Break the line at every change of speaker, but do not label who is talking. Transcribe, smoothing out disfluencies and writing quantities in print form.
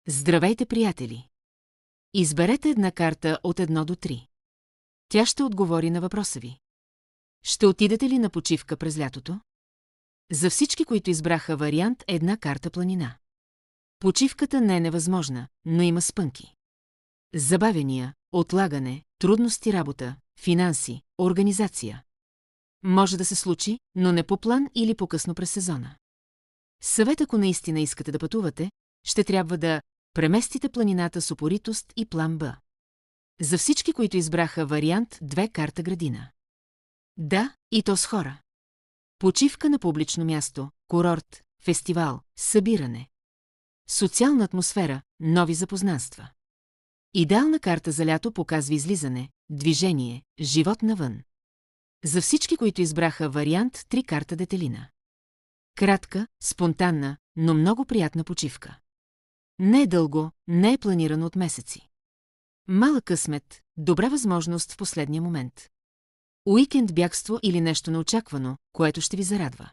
Здравейте, приятели! Изберете една карта от 1 до 3. Тя ще отговори на въпроса ви. Ще отидете ли на почивка през лятото? За всички, които избраха вариант, една карта планина. Почивката не е невъзможна, но има спънки. Забавяния, отлагане, трудности работа, финанси, организация. Може да се случи, но не по план или по-късно през сезона. Съвет, ако наистина искате да пътувате, ще трябва да преместите планината с упоритост и план Б. За всички, които избраха вариант 2 карта градина. Да, и то с хора. Почивка на публично място, курорт, фестивал, събиране. Социална атмосфера, нови запознанства. Идеална карта за лято показва излизане, движение, живот навън. За всички, които избраха вариант 3 карта детелина. Кратка, спонтанна, но много приятна почивка. Не е дълго, не е планирано от месеци. Малък късмет, добра възможност в последния момент. Уикенд бягство или нещо неочаквано, което ще ви зарадва.